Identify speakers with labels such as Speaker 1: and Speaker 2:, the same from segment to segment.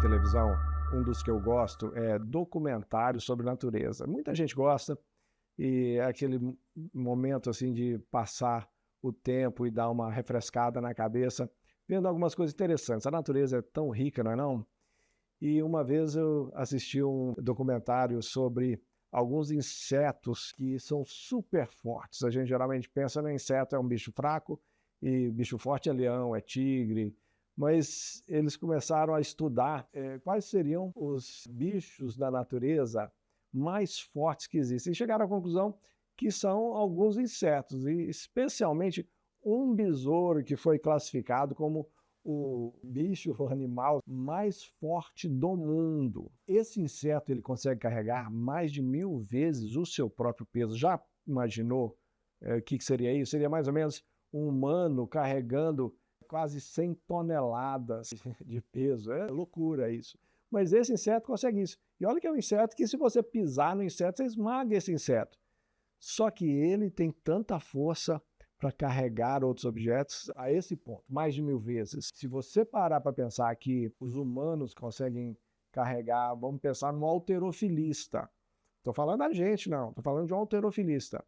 Speaker 1: televisão, um dos que eu gosto é documentários sobre natureza. Muita gente gosta e é aquele momento assim de passar o tempo e dar uma refrescada na cabeça, vendo algumas coisas interessantes. A natureza é tão rica, não é não? E uma vez eu assisti um documentário sobre alguns insetos que são super fortes. A gente geralmente pensa no inseto é um bicho fraco e bicho forte é leão, é tigre, mas eles começaram a estudar quais seriam os bichos da natureza mais fortes que existem. E chegaram à conclusão que são alguns insetos, e especialmente um besouro que foi classificado como o bicho, o animal mais forte do mundo. Esse inseto ele consegue carregar mais de 1000 vezes o seu próprio peso. Já imaginou o que seria isso? Seria mais ou menos um humano carregando quase 100 toneladas de peso. É loucura isso. Mas esse inseto consegue isso. E olha que é um inseto que se você pisar no inseto, você esmaga esse inseto. Só que ele tem tanta força para carregar outros objetos a esse ponto, mais de 1000 vezes. Se você parar para pensar que os humanos conseguem carregar, vamos pensar no halterofilista. Estou falando da gente, não. Estou falando de um halterofilista.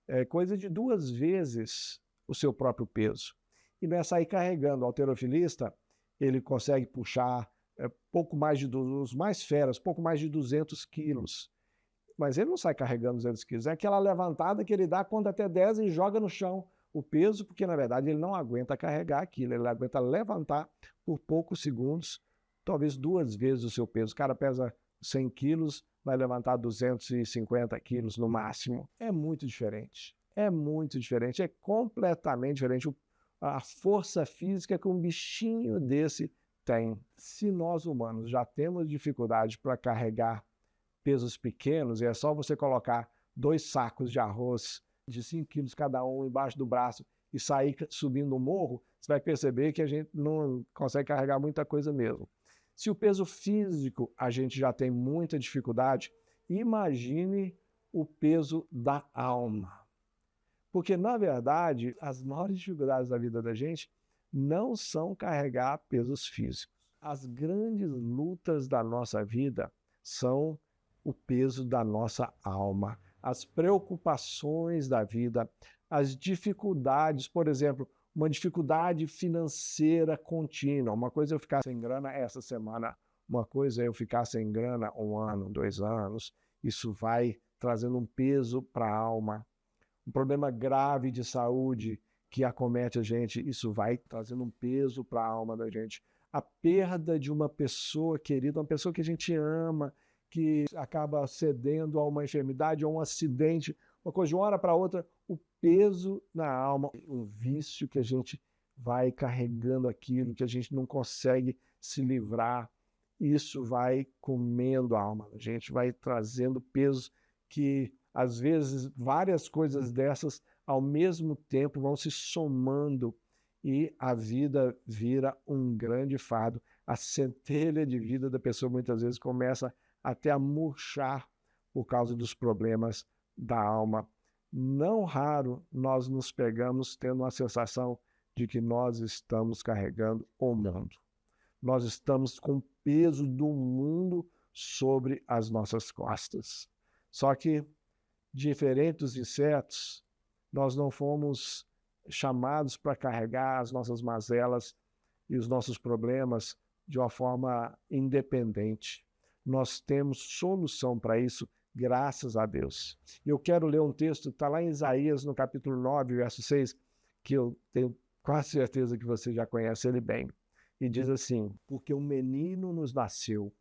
Speaker 1: É coisa de 2 vezes o seu próprio peso. E não é sair carregando. O halterofilista, ele consegue puxar pouco mais de, os mais feras, pouco mais de 200 quilos. Mas ele não sai carregando 200 quilos. É aquela levantada que ele dá, conta até 10 e joga no chão o peso, porque na verdade ele não aguenta carregar aquilo, ele aguenta levantar por poucos segundos, talvez 2 vezes o seu peso. O cara pesa 100 quilos, vai levantar 250 quilos no máximo. É muito diferente. É muito diferente. É completamente diferente a força física que um bichinho desse tem. Se nós humanos já temos dificuldade para carregar pesos pequenos, e é só você colocar 2 sacos de arroz de 5 quilos cada um embaixo do braço e sair subindo o morro, você vai perceber que a gente não consegue carregar muita coisa mesmo. Se o peso físico a gente já tem muita dificuldade, imagine o peso da alma. Porque, na verdade, as maiores dificuldades da vida da gente não são carregar pesos físicos. As grandes lutas da nossa vida são o peso da nossa alma, as preocupações da vida, as dificuldades, por exemplo, uma dificuldade financeira contínua. Uma coisa é eu ficar sem grana essa semana, uma coisa é eu ficar sem grana 1 ano, 2 anos. Isso vai trazendo um peso para a alma. Um problema grave de saúde que acomete a gente, isso vai trazendo um peso para a alma da gente. A perda de uma pessoa querida, uma pessoa que a gente ama, que acaba cedendo a uma enfermidade, a um acidente, uma coisa de uma hora para outra, o peso na alma, um vício que a gente vai carregando aquilo, que a gente não consegue se livrar, isso vai comendo a alma da gente, vai trazendo pesos que, às vezes, várias coisas dessas, ao mesmo tempo, vão se somando e a vida vira um grande fardo. A centelha de vida da pessoa, muitas vezes, começa até a murchar por causa dos problemas da alma. Não raro nós nos pegamos tendo uma sensação de que nós estamos carregando o mundo. Nós estamos com o peso do mundo sobre as nossas costas. Só que, diferente dos insetos, nós não fomos chamados para carregar as nossas mazelas e os nossos problemas de uma forma independente. Nós temos solução para isso, graças a Deus. Eu quero ler um texto que está lá em Isaías, no capítulo 9, verso 6, que eu tenho quase certeza que você já conhece ele bem. E diz assim: porque um menino nos nasceu,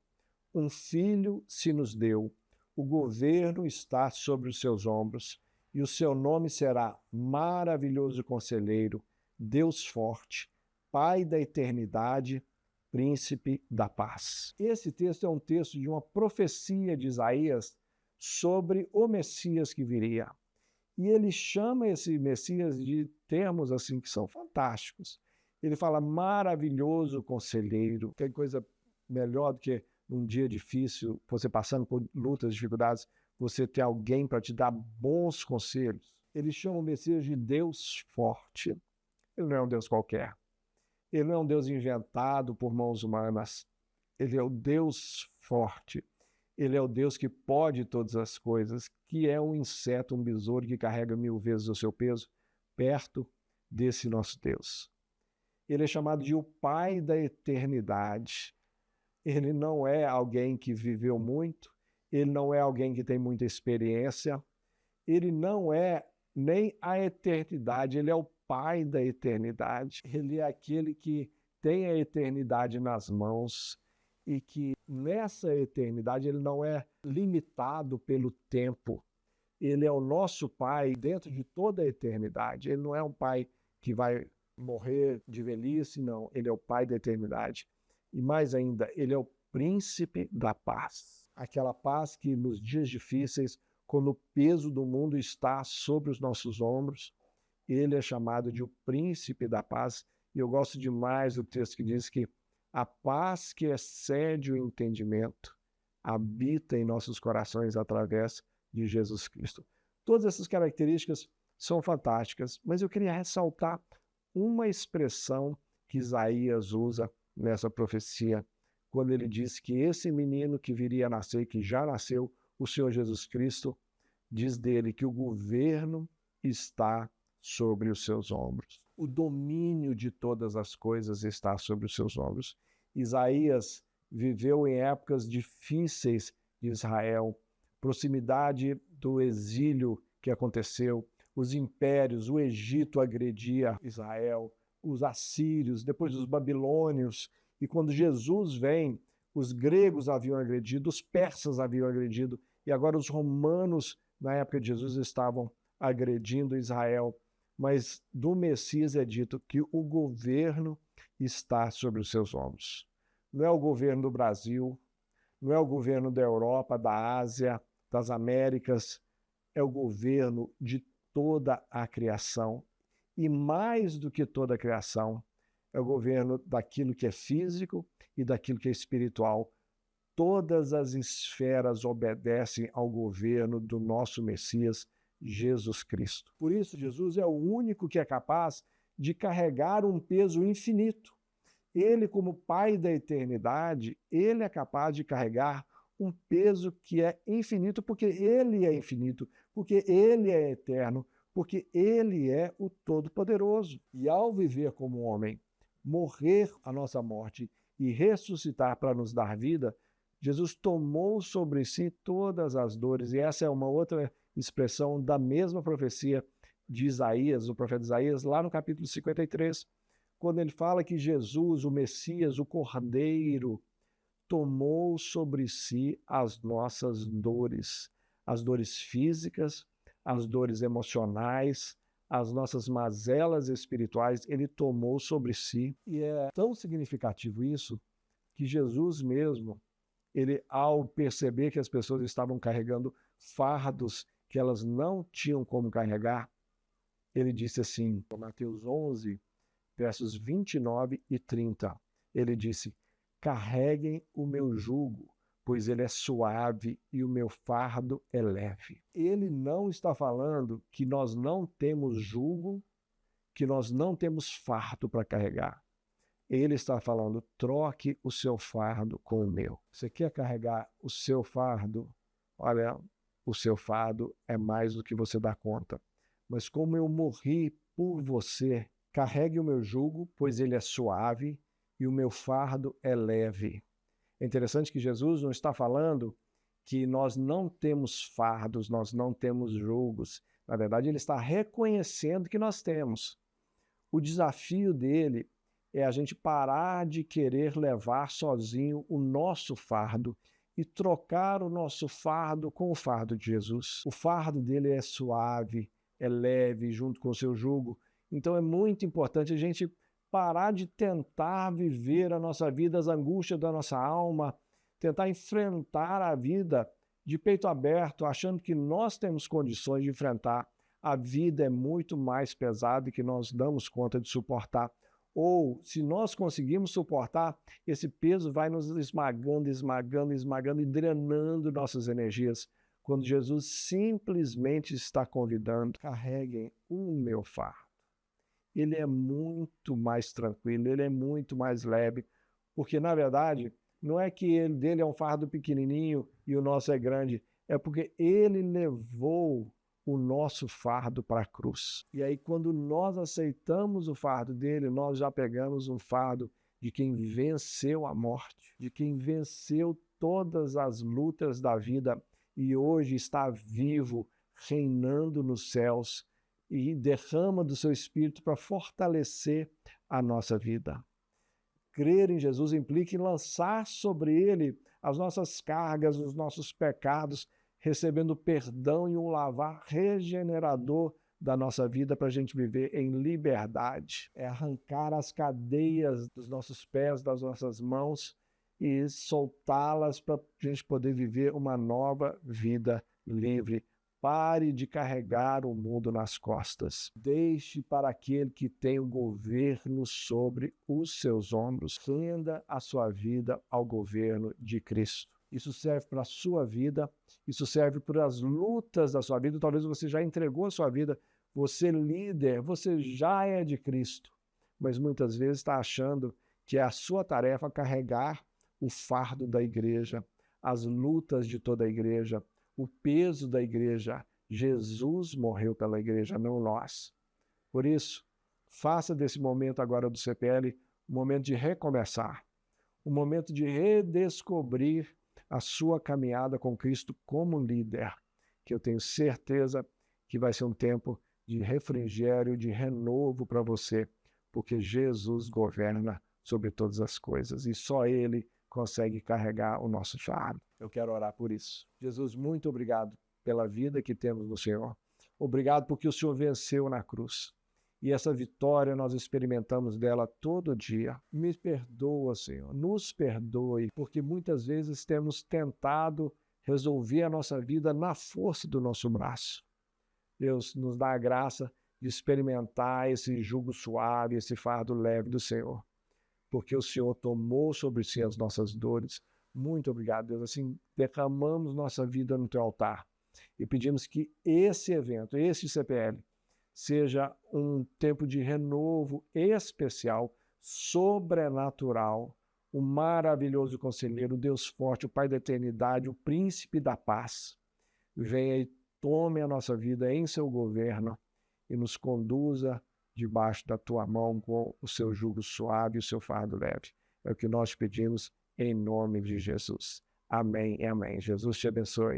Speaker 1: um filho se nos deu, o governo está sobre os seus ombros, e o seu nome será Maravilhoso Conselheiro, Deus Forte, Pai da Eternidade, Príncipe da Paz. Esse texto é um texto de uma profecia de Isaías sobre o Messias que viria. E ele chama esse Messias de termos assim que são fantásticos. Ele fala maravilhoso conselheiro. Tem coisa melhor do que num dia difícil, você passando por lutas, dificuldades, você ter alguém para te dar bons conselhos. Ele chama o Messias de Deus forte. Ele não é um Deus qualquer. Ele não é um Deus inventado por mãos humanas. Ele é o Deus forte. Ele é o Deus que pode todas as coisas, que é um inseto, um besouro que carrega 1000 vezes o seu peso, perto desse nosso Deus. Ele é chamado de o Pai da eternidade. Ele não é alguém que viveu muito, ele não é alguém que tem muita experiência, ele não é nem a eternidade, ele é o Pai da eternidade. Ele é aquele que tem a eternidade nas mãos e que nessa eternidade ele não é limitado pelo tempo. Ele é o nosso Pai dentro de toda a eternidade. Ele não é um Pai que vai morrer de velhice, não. Ele é o Pai da eternidade. E mais ainda, ele é o príncipe da paz. Aquela paz que nos dias difíceis, quando o peso do mundo está sobre os nossos ombros, ele é chamado de o príncipe da paz. E eu gosto demais do texto que diz que a paz que excede o entendimento habita em nossos corações através de Jesus Cristo. Todas essas características são fantásticas, mas eu queria ressaltar uma expressão que Isaías usa nessa profecia, quando ele diz que esse menino que viria a nascer, que já nasceu, o Senhor Jesus Cristo, diz dele que o governo está sobre os seus ombros. O domínio de todas as coisas está sobre os seus ombros. Isaías viveu em épocas difíceis de Israel, proximidade do exílio que aconteceu, os impérios, o Egito agredia Israel, os assírios, depois os babilônios, e quando Jesus vem, os gregos haviam agredido, os persas haviam agredido, e agora os romanos, na época de Jesus, estavam agredindo Israel. Mas do Messias é dito que o governo está sobre os seus ombros. Não é o governo do Brasil, não é o governo da Europa, da Ásia, das Américas, é o governo de toda a criação. E mais do que toda a criação, é o governo daquilo que é físico e daquilo que é espiritual. Todas as esferas obedecem ao governo do nosso Messias, Jesus Cristo. Por isso, Jesus é o único que é capaz de carregar um peso infinito. Ele, como Pai da eternidade, ele é capaz de carregar um peso que é infinito, porque ele é infinito, porque ele é eterno, porque ele é o Todo-Poderoso. E ao viver como homem, morrer a nossa morte e ressuscitar para nos dar vida, Jesus tomou sobre si todas as dores. E essa é uma outra expressão da mesma profecia de Isaías, o profeta Isaías, lá no capítulo 53, quando ele fala que Jesus, o Messias, o Cordeiro, tomou sobre si as nossas dores, as dores físicas, as dores emocionais, as nossas mazelas espirituais, ele tomou sobre si. E é tão significativo isso que Jesus mesmo, ele, ao perceber que as pessoas estavam carregando fardos que elas não tinham como carregar, ele disse assim, em Mateus 11, versos 29 e 30, ele disse: carreguem o meu jugo, pois ele é suave e o meu fardo é leve. Ele não está falando que nós não temos jugo, que nós não temos fardo para carregar. Ele está falando, troque o seu fardo com o meu. Você quer carregar o seu fardo? Olha, o seu fardo é mais do que você dá conta. Mas como eu morri por você, carregue o meu jugo, pois ele é suave e o meu fardo é leve. É interessante que Jesus não está falando que nós não temos fardos, nós não temos jugos. Na verdade, ele está reconhecendo que nós temos. O desafio dele é a gente parar de querer levar sozinho o nosso fardo e trocar o nosso fardo com o fardo de Jesus. O fardo dele é suave, é leve, junto com o seu jugo. Então é muito importante a gente parar de tentar viver a nossa vida, as angústias da nossa alma, tentar enfrentar a vida de peito aberto, achando que nós temos condições de enfrentar. A vida é muito mais pesada e que nós damos conta de suportar. Ou, se nós conseguimos suportar, esse peso vai nos esmagando, esmagando, esmagando e drenando nossas energias. Quando Jesus simplesmente está convidando, carreguem o meu fardo. Ele é muito mais tranquilo, ele é muito mais leve, porque, na verdade, Não é que dele é um fardo pequenininho e o nosso é grande, é porque ele levou o nosso fardo para a cruz. E aí, quando nós aceitamos o fardo dele, nós já pegamos um fardo de quem venceu a morte, de quem venceu todas as lutas da vida e hoje está vivo, reinando nos céus e derrama do seu Espírito para fortalecer a nossa vida. Crer em Jesus implica em lançar sobre ele as nossas cargas, os nossos pecados, recebendo perdão e um lavar regenerador da nossa vida para a gente viver em liberdade. É arrancar as cadeias dos nossos pés, das nossas mãos e soltá-las para a gente poder viver uma nova vida livre. Pare de carregar o mundo nas costas. Deixe para aquele que tem o governo sobre os seus ombros. Renda a sua vida ao governo de Cristo. Isso serve para a sua vida, isso serve para as lutas da sua vida. Talvez você já entregou a sua vida, você líder, você já é de Cristo, mas muitas vezes está achando que é a sua tarefa carregar o fardo da igreja, as lutas de toda a igreja, o peso da igreja. Jesus morreu pela igreja, não nós. Por isso, faça desse momento agora do CPL um momento de recomeçar, um momento de redescobrir a sua caminhada com Cristo como líder, que eu tenho certeza que vai ser um tempo de refrigério, de renovo para você, porque Jesus governa sobre todas as coisas e só Ele consegue carregar o nosso fardo. Eu quero orar por isso. Jesus, muito obrigado pela vida que temos no Senhor. Obrigado porque o Senhor venceu na cruz. E essa vitória nós experimentamos dela todo dia. Me perdoa, Senhor, nos perdoe, porque muitas vezes temos tentado resolver a nossa vida na força do nosso braço. Deus, nos dá a graça de experimentar esse jugo suave, esse fardo leve do Senhor, porque o Senhor tomou sobre si as nossas dores. Muito obrigado, Deus. Assim, derramamos nossa vida no teu altar e pedimos que esse evento, esse CPL, seja um tempo de renovo especial, sobrenatural, o maravilhoso conselheiro, o Deus forte, o Pai da eternidade, o príncipe da paz. Venha e tome a nossa vida em seu governo e nos conduza debaixo da tua mão com o seu jugo suave e o seu fardo leve. É o que nós pedimos em nome de Jesus. Amém e amém. Jesus te abençoe.